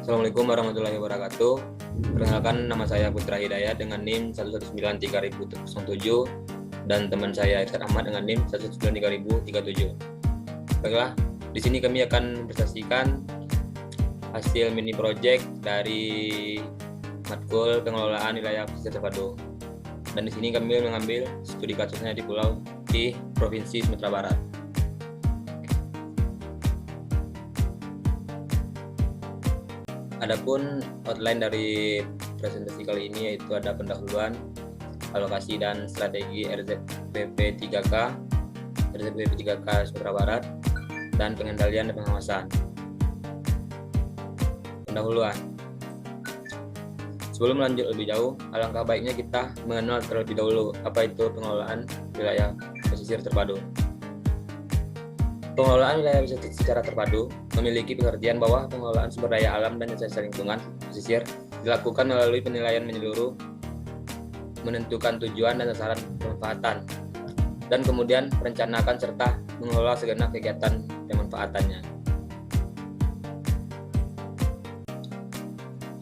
Assalamualaikum warahmatullahi wabarakatuh. Perkenalkan, nama saya Putra Hidayat dengan NIM 1193007 dan teman saya Irsyad Ahmad dengan NIM 1193037. Baiklah, di sini kami akan mempresentasikan hasil mini project dari matkul pengelolaan wilayah pesisir terpadu. Dan di sini kami mengambil studi kasusnya di Provinsi Sumatera Barat. Adapun outline dari presentasi kali ini yaitu ada pendahuluan, alokasi dan strategi RZPP 3K Sumatera Barat, dan pengendalian dan pengawasan. Pendahuluan. Sebelum lanjut lebih jauh, alangkah baiknya kita mengenal terlebih dahulu apa itu pengelolaan wilayah pesisir terpadu. Pengelolaan wilayah pesisir secara terpadu memiliki pengertian bahwa pengelolaan sumber daya alam dan jasa lingkungan pesisir dilakukan melalui penilaian menyeluruh, menentukan tujuan dan sasaran pemanfaatan, dan kemudian merencanakan serta mengelola segenap kegiatan pemanfaatannya.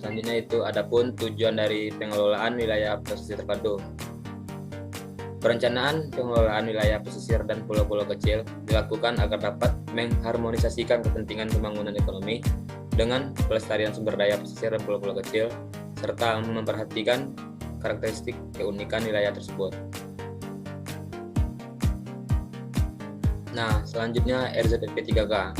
Selanjutnya itu adapun tujuan dari pengelolaan wilayah pesisir terpadu. Perencanaan pengelolaan wilayah pesisir dan pulau-pulau kecil dilakukan agar dapat mengharmonisasikan kepentingan pembangunan ekonomi dengan pelestarian sumber daya pesisir dan pulau-pulau kecil, serta memperhatikan karakteristik keunikan wilayah tersebut. Nah, selanjutnya RZPP 3K.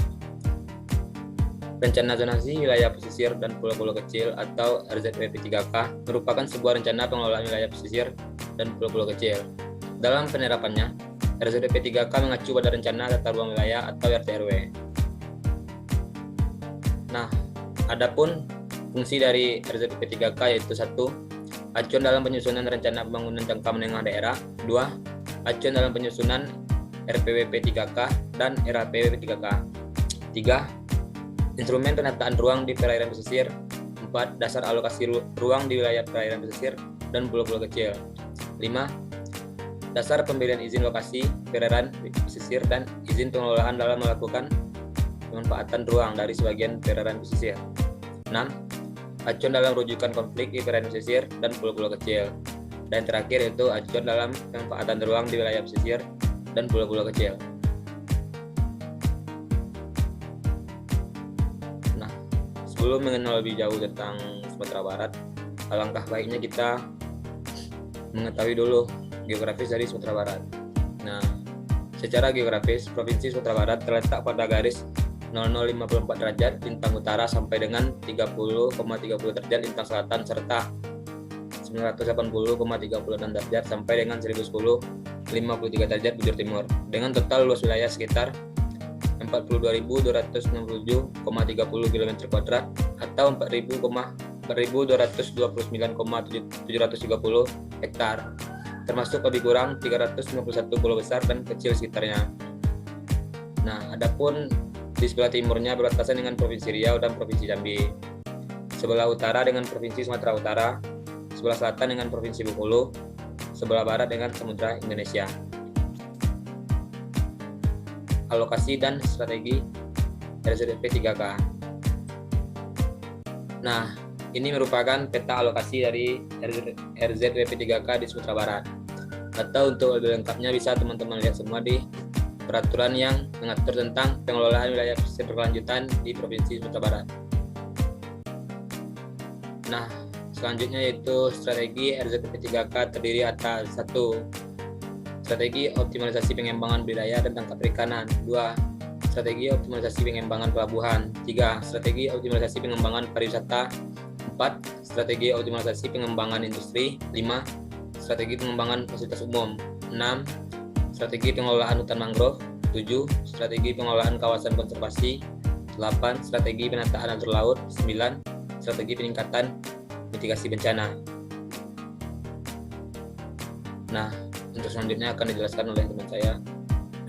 Rencana zonasi wilayah pesisir dan pulau-pulau kecil atau RZPP 3K merupakan sebuah rencana pengelolaan wilayah pesisir dan pulau-pulau kecil. Dalam penerapannya, RZPP 3K mengacu pada rencana tata ruang wilayah atau RTRW. Nah, adapun fungsi dari RZPP 3K yaitu 1. Acuan dalam penyusunan rencana pembangunan jangka menengah daerah. 2. Acuan dalam penyusunan RPWP 3K dan RAPWP 3K. 3. Instrumen penataan ruang di perairan pesisir. 4. Dasar alokasi ruang di wilayah perairan pesisir dan pulau-pulau kecil. 5. Dasar pemberian izin lokasi perairan pesisir dan izin pengelolaan dalam melakukan pemanfaatan ruang dari sebagian perairan pesisir. 6. Acuan dalam rujukan konflik di perairan pesisir dan pulau-pulau kecil. Dan terakhir yaitu acuan dalam pemanfaatan ruang di wilayah pesisir dan pulau-pulau kecil. Nah, sebelum mengenal lebih jauh tentang Sumatera Barat, alangkah baiknya kita mengetahui dulu geografis dari Sumatera Barat. Nah, secara geografis, Provinsi Sumatera Barat terletak pada garis 0054 derajat lintang utara sampai dengan 30,30 derajat lintang selatan serta 980,36 derajat sampai dengan 1010,53 derajat bujur timur, dengan total luas wilayah sekitar 42.267,30 km² atau 4.229,730 hektar, termasuk lebih kurang 391 pulau besar dan kecil sekitarnya. Nah, adapun di sebelah timurnya berbatasan dengan Provinsi Riau dan Provinsi Jambi, sebelah utara dengan Provinsi Sumatera Utara, sebelah selatan dengan Provinsi Bengkulu, sebelah barat dengan Samudra Indonesia. Alokasi dan strategi RZPP 3K. Nah, ini merupakan peta alokasi dari RZPP 3K di Sumatera Barat. Atau untuk lebih lengkapnya bisa teman-teman lihat semua di peraturan yang mengatur tentang pengelolaan wilayah pesisir berkelanjutan di Provinsi Sumatera Barat. Nah, selanjutnya yaitu strategi RZPP 3K terdiri atas 1. Strategi optimalisasi pengembangan budidaya dan tangkap perikanan. 2. Strategi optimalisasi pengembangan pelabuhan. 3. Strategi optimalisasi pengembangan pariwisata. 4. Strategi optimalisasi pengembangan industri. 5. Strategi pengembangan fasilitas umum. 6. Strategi pengelolaan hutan mangrove. 7. Strategi pengelolaan kawasan konservasi. 8. Strategi penataan alur laut. 9. Strategi peningkatan mitigasi bencana. Nah, untuk selanjutnya akan dijelaskan oleh teman saya,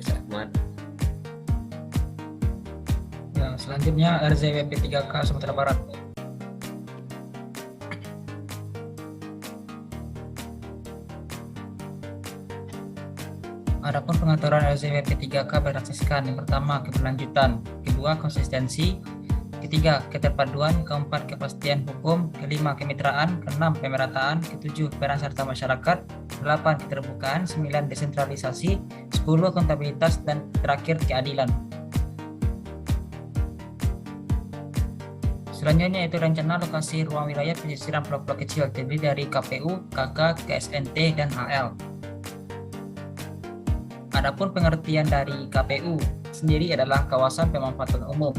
Irsyad Ahmad. Ya, selanjutnya RZPP 3K Sumatera Barat. Adapun pengaturan RZPP 3K berdasarkan yang pertama keberlanjutan, kedua konsistensi, ketiga, keterpaduan, keempat, kepastian hukum, kelima, kemitraan, keenam, pemerataan, ketujuh, peran serta masyarakat, 8, keterbukaan, 9, desentralisasi, 10, akuntabilitas, dan terakhir, keadilan. Selanjutnya yaitu rencana lokasi ruang wilayah pesisir dan pulau-pulau kecil terdiri dari KPU, KK, KSNT, dan HL. Adapun pengertian dari KPU sendiri adalah kawasan pemanfaatan umum,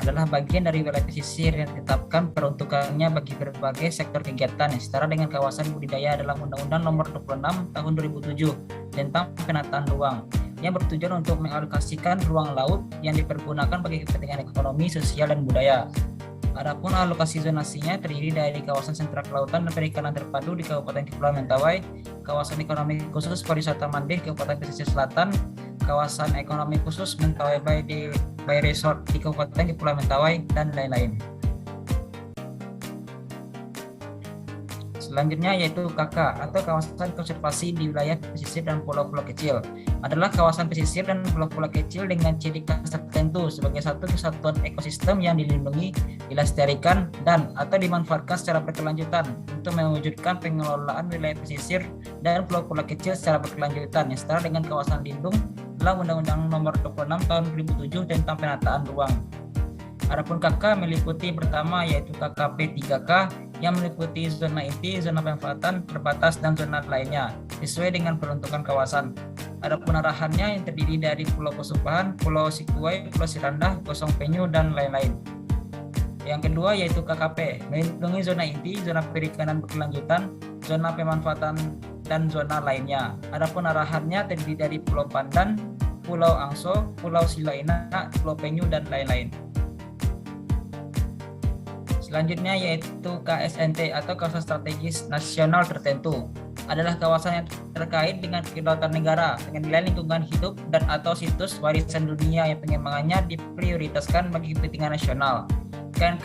adalah bagian dari wilayah pesisir yang ditetapkan peruntukannya bagi berbagai sektor kegiatan yang setara dengan kawasan budidaya dalam Undang-Undang Nomor 26 Tahun 2007 tentang penataan ruang, yang bertujuan untuk mengalokasikan ruang laut yang dipergunakan bagi kepentingan ekonomi, sosial, dan budaya. Adapun alokasi zonasinya terdiri dari kawasan sentra kelautan dan perikanan terpadu di Kabupaten Kepulauan Mentawai, kawasan ekonomi khusus pariwisata Mandeh Kabupaten Pesisir Selatan, kawasan ekonomi khusus Mentawai Bay Resort di Kabupaten Kepulauan Mentawai, dan lain-lain. Selanjutnya yaitu KK atau kawasan konservasi di wilayah pesisir dan pulau-pulau kecil. Adalah kawasan pesisir dan pulau-pulau kecil dengan ciri khas tertentu sebagai satu kesatuan ekosistem yang dilindungi, dilestarikan, dan atau dimanfaatkan secara berkelanjutan untuk mewujudkan pengelolaan wilayah pesisir dan pulau-pulau kecil secara berkelanjutan yang setara dengan kawasan lindung dalam Undang-Undang Nomor 26 Tahun 2007 tentang penataan ruang. Adapun KK meliputi pertama yaitu KKP 3K yang meliputi zona inti, zona pemanfaatan terbatas, dan zona lainnya sesuai dengan peruntukan kawasan. Adapun arahannya yang terdiri dari Pulau Pesumpahan, Pulau Sikuai, Pulau Sirandah, Gosong Penyu, dan lain-lain. Yang kedua yaitu KKP, melindungi zona inti, zona perikanan berkelanjutan, zona pemanfaatan, dan zona lainnya. Adapun arahannya terdiri dari Pulau Pandan, Pulau Angso, Pulau Silaina, Pulau Penyu, dan lain-lain. Selanjutnya yaitu KSNT atau kawasan strategis nasional tertentu, adalah kawasan yang terkait dengan kedaulatan negara dengan nilai lingkungan hidup dan atau situs warisan dunia yang pengembangannya diprioritaskan bagi kepentingan nasional. Dan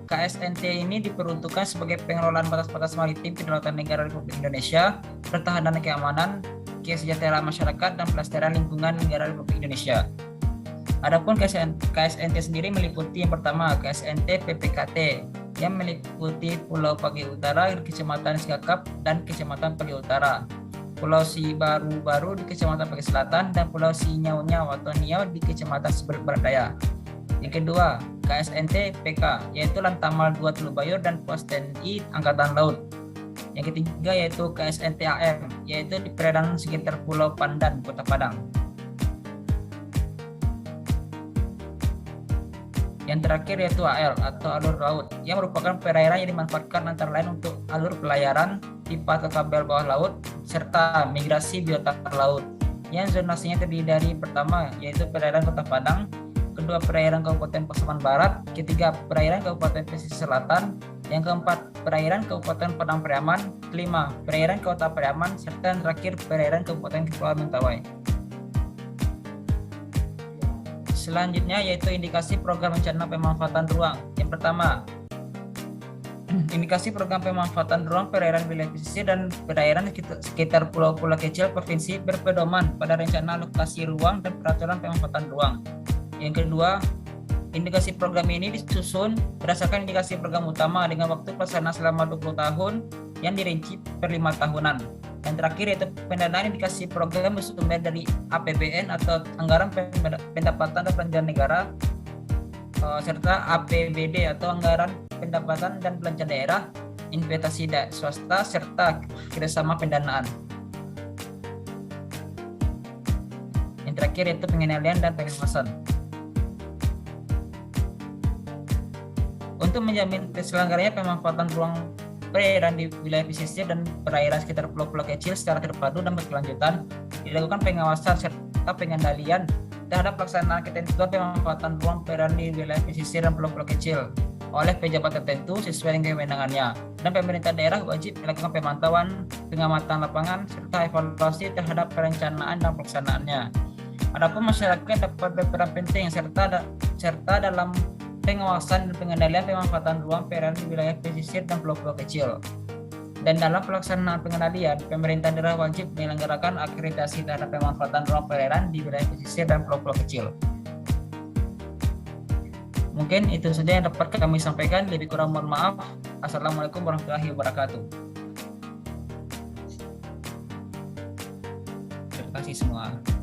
KSNT ini diperuntukkan sebagai pengelolaan batas-batas maritim kedaulatan negara Republik Indonesia, pertahanan dan keamanan, kesejahteraan masyarakat, dan pelestarian lingkungan negara Republik Indonesia. Adapun KSNT sendiri meliputi yang pertama KSNT PPKT yang meliputi Pulau Pagi Utara di Kecamatan Sikakap dan Kecamatan Pagi Utara, Pulau Sibaru-Baru di Kecamatan Pagi Selatan, dan Pulau Sinyau-Nyau atau Niau di Kecamatan Seberang Daya. Yang kedua KSNT PK yaitu Lantamal 2 Telubayur dan Pos TNI Angkatan Laut. Yang ketiga yaitu KSNT AM yaitu di perairan sekitar Pulau Pandan, Kota Padang. Yang terakhir yaitu AL atau alur laut yang merupakan perairan yang dimanfaatkan antara lain untuk alur pelayaran, pipa atau kabel bawah laut, serta migrasi biota laut. Yang zonasinya terdiri dari pertama yaitu perairan Kota Padang, kedua perairan Kabupaten Pasaman Barat, ketiga perairan Kabupaten Pesisir Selatan, yang keempat perairan Kabupaten Padang Pariaman, kelima perairan Kota Pariaman, serta yang terakhir perairan Kabupaten Kepulauan Mentawai. Selanjutnya yaitu indikasi program rencana pemanfaatan ruang. Yang pertama, indikasi program pemanfaatan ruang perairan wilayah pesisir dan perairan sekitar pulau-pulau kecil provinsi berpedoman pada rencana alokasi ruang dan peraturan pemanfaatan ruang. Yang kedua, indikasi program ini disusun berdasarkan indikasi program utama dengan waktu pelaksanaan selama 20 tahun yang dirinci per 5 tahunan. Yang terakhir yaitu pendanaan indikasi program bersumber dari APBN atau Anggaran Pendapatan dan Belanja Negara serta APBD atau Anggaran Pendapatan dan Belanja Daerah, investasi swasta, serta kerjasama pendanaan. Yang terakhir yaitu pengendalian dan pengawasan. Untuk menjamin terselenggaranya pemanfaatan ruang perairan di wilayah pesisir dan perairan sekitar pulau-pulau kecil secara terpadu dan berkelanjutan, dilakukan pengawasan serta pengendalian terhadap pelaksanaan ketentuan pemanfaatan ruang perairan di wilayah pesisir dan pulau-pulau kecil oleh pejabat tertentu sesuai dengan kewenangannya, dan pemerintah daerah wajib melakukan pemantauan, pengamatan lapangan, serta evaluasi terhadap perencanaan dan pelaksanaannya. Adapun masyarakat dapat berperan penting serta dalam pengawasan dan pengendalian pemanfaatan ruang perairan di wilayah pesisir dan pulau-pulau kecil. Dan dalam pelaksanaan pengendalian, pemerintah daerah wajib menyelenggarakan akreditasi terhadap pemanfaatan ruang perairan di wilayah pesisir dan pulau-pulau kecil. Mungkin itu saja yang dapat kami sampaikan. Lebih kurang mohon maaf. Assalamualaikum warahmatullahi wabarakatuh. Terima kasih semua.